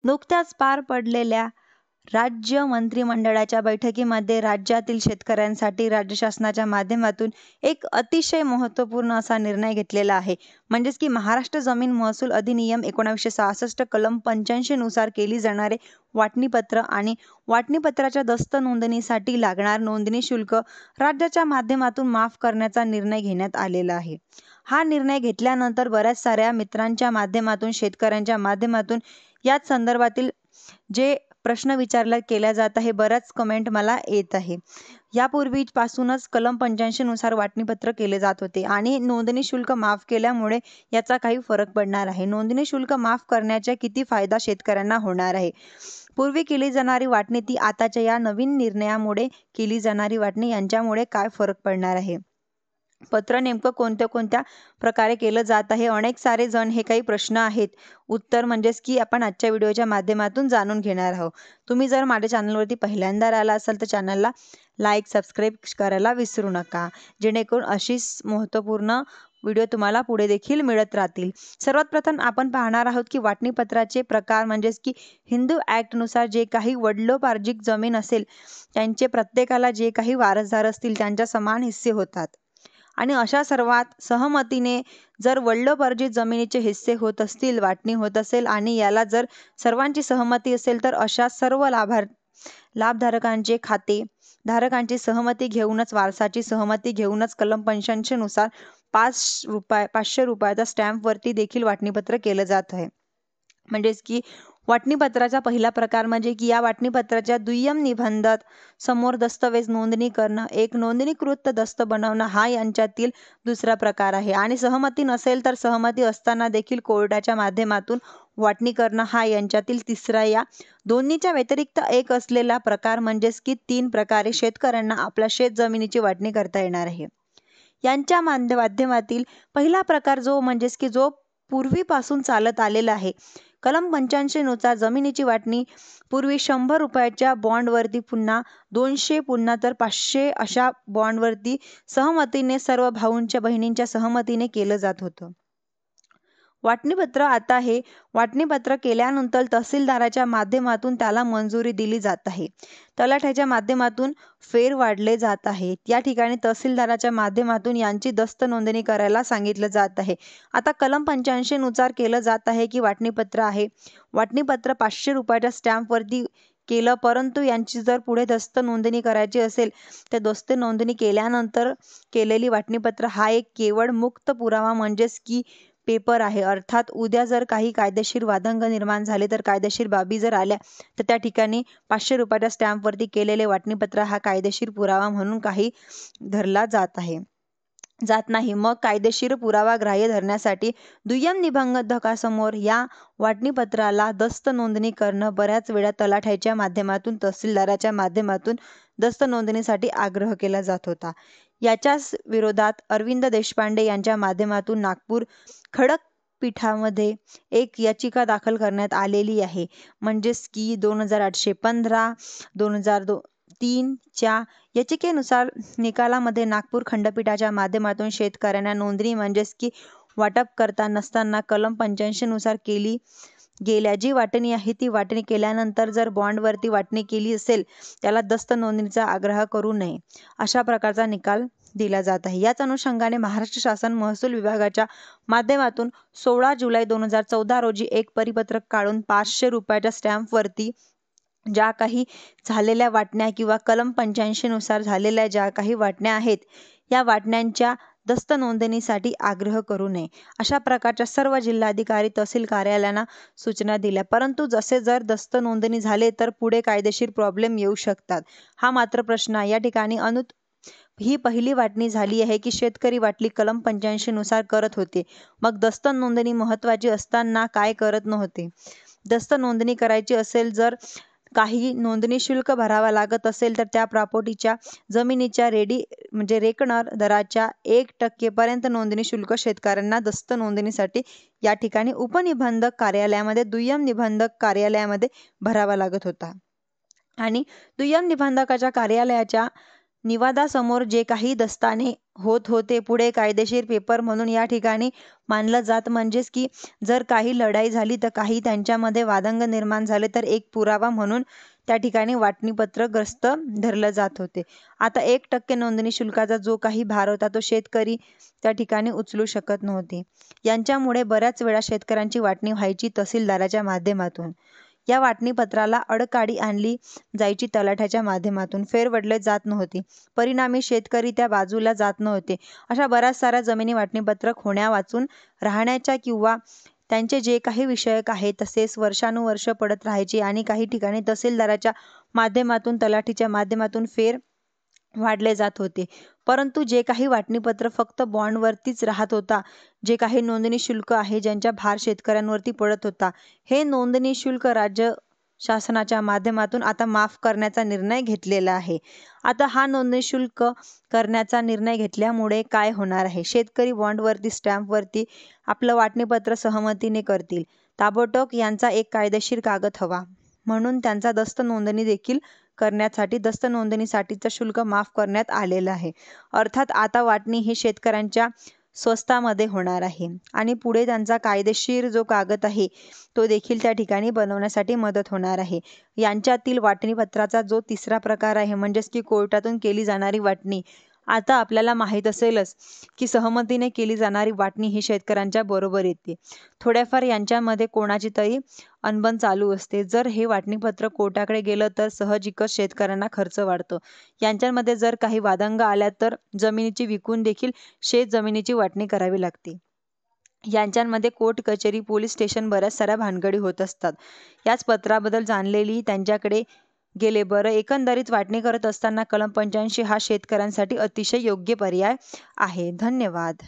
नुकत्याच पार पडलेल्या राज्य मंत्रिमंडळाच्या बैठकीमध्ये राज्यातील शेतकऱ्यांसाठी राज्य शासनाच्या माध्यमातून एक अतिशय महत्त्वपूर्ण असा निर्णय घेतलेला आहे. म्हणजेच की महाराष्ट्र जमीन महसूल अधिनियम 1966 कलम 85 नुसार केली जाणारे वाटणीपत्र आणि वाटणीपत्राच्या दस्त नोंदणीसाठी लागणार नोंदणी शुल्क राज्याच्या माध्यमातून माफ करण्याचा निर्णय घेण्यात आलेला आहे. हा निर्णय घेतल्यानंतर बऱ्याच साऱ्या मित्रांच्या माध्यमातून, शेतकऱ्यांच्या माध्यमातून याच संदर्भातील जे प्रश्न विचारला केला जात आहे, बऱ्याच कमेंट मला येत आहे. यापूर्वीपासूनच कलम 85 नुसार वाटणीपत्र केले जात होते आणि नोंदणी शुल्क माफ केल्यामुळे याचा काही फरक पडणार आहे. नोंदणी शुल्क माफ करण्याचा किती फायदा शेतकऱ्यांना होणार आहे? पूर्वी केली जाणारी वाटणी ती आताच्या या नवीन निर्णयामुळे केली जाणारी वाटणी यांच्यामुळे काय फरक पडणार आहे? पत्र नेमकं कोणत्या प्रकारे केलं जात आहे? अनेक सारे जण हे काही प्रश्न आहेत. उत्तर म्हणजेच की आपण आजच्या व्हिडिओच्या माध्यमातून जाणून घेणार आहोत. तुम्ही जर माझ्या चॅनलवरती पहिल्यांदा आला असाल तर चॅनलला लाईक, सबस्क्राईब करायला विसरू नका, जेणेकरून अशीच महत्त्वपूर्ण व्हिडिओ तुम्हाला पुढे देखील मिळत राहतील. सर्वात प्रथम आपण पाहणार आहोत की वाटणीपत्राचे प्रकार म्हणजेच की हिंदू ॲक्टनुसार जे काही वडिलोपार्जित जमीन असेल त्यांचे प्रत्येकाला जे काही वारसदार असतील त्यांच्या समान हिस्से होतात. आणि अशा सर्वात सहमतीने जर वडिलोपार्जित जमिनीचे हिस्से होत असतील, वाटणी होत असेल आणि याला जर सर्वांची सहमती असेल तर अशा सर्व लाभधारकांचे खाते धारकांची सहमती घेऊनच, वारसाची सहमती घेऊनच कलम 85 नुसार 500 रुपयाचा स्टॅम्पवरती देखील वाटणीपत्र केलं जात आहे. म्हणजेच की वाटणीपत्राचा पहिला प्रकार म्हणजे की या वाटणीपत्राच्या दुय्यम निबंधात समोर दस्तऐवज नोंदणी करणं, एक नोंदणीकृत दस्त बनवणं हा यांच्यातील दुसरा प्रकार आहे. आणि सहमती नसेल तर सहमती असताना देखील कोर्टाच्या माध्यमातून वाटणी करणं हा यांच्यातील तिसरा. या दोन्हीच्या व्यतिरिक्त एक असलेला प्रकार म्हणजेच की 3 प्रकारे शेतकऱ्यांना आपल्या शेत जमिनीची वाटणी करता येणार आहे. यांच्या माध्यमातील पहिला प्रकार जो म्हणजेच की जो पूर्वीपासून चालत आलेला आहे, कलम 85 नुसार जमिनीची वाटणी पूर्वी 100 रुपयाच्या बॉन्डवरती, पुन्हा 200, पुन्हा तर 500 अशा बॉन्डवरती सहमतीने सर्व भाऊंच्या बहिणींच्या सहमतीने केलं जात होतं. वाटणीपत्र आता हे वाटणीपत्र केल्यानंतर तहसीलदाराच्या माध्यमातून त्याला मंजुरी दिली जात आहे. तलाठ्याच्या माध्यमातून फेर वाढले जात आहे. या ठिकाणी तहसीलदाराच्या माध्यमातून यांची दस्त नोंदणी करायला सांगितलं जात आहे. आता कलम 85 नुसार केलं जात आहे की वाटणीपत्र आहे, वाटणीपत्र 500 रुपयाच्या स्टॅम्पवरती केलं, परंतु यांची जर पुढे दस्त नोंदणी करायची असेल तर दस्त नोंदणी केल्यानंतर केलेली वाटणीपत्र हा एक केवळ मुक्त पुरावा म्हणजेच की पेपर आहे. अर्थात उद्या जर काही कायदेशीर वादंग निर्माण झाले तर कायदेशीर बाबी जर आल्या तर त्या ठिकाणी 500 रुपयाच्या स्टॅम्पवरती केलेले वाटणीपत्र हा कायदेशीर पुरावा म्हणून काही धरला जात नाही. मग कायदेशीर पुरावा ग्राह्य धरण्यासाठी दुय्यम निबंधकासमोर या वाटणीपत्राला दस्त नोंदणी करणं, बऱ्याच वेळा तलाठ्याच्या माध्यमातून, तहसीलदाराच्या माध्यमातून दस्त नोंदणीसाठी आग्रह केला जात होता. याच्याच विरोधात अरविंद देशपांडे यांच्या माध्यमातून नागपूर खडकपीठामध्ये एक याचिका दाखल करण्यात आलेली आहे. म्हणजेच की 2815, 2003 च्या याचिकेनुसार निकालामध्ये नागपूर खंडपीठाच्या माध्यमातून शेतकऱ्यांना नोंदणी म्हणजेच की वाटप करता नसताना कलम 85 नुसार केली गेल्या जी वाटणी आहे ती वाटणी केल्यानंतर जर बॉन्डवरती वाटणी केली असेल त्याला दस्त नोंदणीचा आग्रह करू नये, अशा प्रकारचा निकाल दिला जात आहे. याच अनुषंगाने महाराष्ट्र शासन महसूल विभागाच्या माध्यमातून 16 जुलै 2014 रोजी एक परिपत्रक काढून 500 रुपयाच्या स्टॅम्पवरती ज्या काही झालेल्या वाटण्या किंवा कलम 85 नुसार झालेल्या ज्या काही वाटण्या आहेत या वाटण्यांच्या दस्त नोंदणीसाठी आग्रह करू नये, अशा प्रकारच्या सर्व जिल्हाधिकारी, तहसील कार्यालयांना सूचना दिल्या. परंतु जसे जर दस्त नोंदणी झाले तर पुढे कायदेशीर प्रॉब्लेम येऊ शकतात, हा मात्र प्रश्न आहे. या ठिकाणी ही पहिली वाटणी झाली आहे की शेतकरी वाटणी कलम 85 नुसार करत होते, मग दस्त नोंदणी महत्त्वाची असताना काय करत नव्हते. दस्त नोंदणी करायची असेल, जर काही नोंदणी शुल्क भरावा लागत असेल तर त्या प्रॉपर्टीच्या जमिनीच्या रेकनर दराच्या 1% पर्यंत नोंदणी शुल्क शेतकऱ्यांना दस्त नोंदणीसाठी या ठिकाणी उपनिबंधक कार्यालयामध्ये, दुय्यम निबंधक कार्यालयामध्ये भरावा लागत होता. आणि दुय्यम निबंधकाच्या कार्यालयाच्या निवादासमोर जे काही दस्ताने होत होते पुढे कायदेशीर पेपर म्हणून या ठिकाणी मानलं जात. म्हणजेच की जर काही लढाई झाली तर काही त्यांच्यामध्ये वादंग निर्माण झाले तर एक पुरावा म्हणून त्या ठिकाणी वाटणीपत्र ग्रस्त धरलं जात होते. आता 1% नोंदणी शुल्काचा जो काही भार होता तो शेतकरी त्या ठिकाणी उचलू शकत नव्हते. यांच्यामुळे बऱ्याच वेळा शेतकऱ्यांची वाटणी व्हायची तहसीलदाराच्या माध्यमातून. या वाटणीपत्राला अडकाडी आणली जायची तलाठ्याच्या माध्यमातून. फेरबदलले जात नव्हते. परिणामी शेतकरी त्या बाजूला जात नव्हते. अशा बऱ्याच साऱ्या जमिनी वाटणीपत्रक होण्यावाचून राहण्याच्या किंवा त्यांचे जे काही विषयक आहे तसेच वर्षानुवर्ष पडत राहायचे आणि काही ठिकाणी तहसीलदाराच्या माध्यमातून तलाठीच्या माध्यमातून फेर वाढले जात होते. परंतु जे काही वाटणीपत्र फक्त बॉन्डवरतीच राहत होता, जे काही नोंदणी शुल्क आहे ज्यांचा भार शेतकऱ्यांवरती पडत होता, हे नोंदणी शुल्क राज्य शासनाच्या माध्यमातून आता माफ करण्याचा निर्णय घेतलेला आहे. आता हा नोंदणी शुल्क करण्याचा निर्णय घेतल्यामुळे काय होणार आहे? शेतकरी बॉन्डवरती स्टॅम्पवरती आपलं वाटणीपत्र सहमतीने करतील. ताबडतोब यांचा एक कायदेशीर कागद हवा म्हणून त्यांचा दस्त नोंदणी देखील करण्यासाठी दस्त नोंदणीसाठीचं शुल्क माफ करण्यात आलेलं आहे. अर्थात आता वाटणी ही शेतकऱ्यांच्या स्वस्तामध्ये होणार आहे आणि पुढे त्यांचा कायदेशीर जो कागद आहे तो देखील त्या ठिकाणी बनवण्यासाठी मदत होणार आहे. यांच्यातील वाटणीपत्राचा जो तिसरा प्रकार आहे म्हणजेच की कोर्टातून केली जाणारी वाटणी. आता आपल्याला माहीत असेलच की सहमतीने केली जाणारी वाटणी ही शेतकऱ्यांच्या बरोबर येते. थोड्याफार यांच्यामध्ये कोणाची तरी अनबन चालू असते. जर हे वाटणीपत्र कोर्टाकडे गेलं तर साहजिकच शेतकऱ्यांना खर्च वाढतो. यांच्यामध्ये जर काही वादंग आल्या तर जमिनीची विकून देखील शेत जमिनीची वाटणी करावी लागते. यांच्यामध्ये कोर्ट कचेरी पोलीस स्टेशन बऱ्याच साऱ्या भानगडी होत असतात. याच पत्राबद्दल जाणलेली त्यांच्याकडे गेले. बरं, एकंदरीत वाटणी करत असताना कलम 85 हा शेतकऱ्यांसाठी अतिशय योग्य पर्याय आहे. धन्यवाद.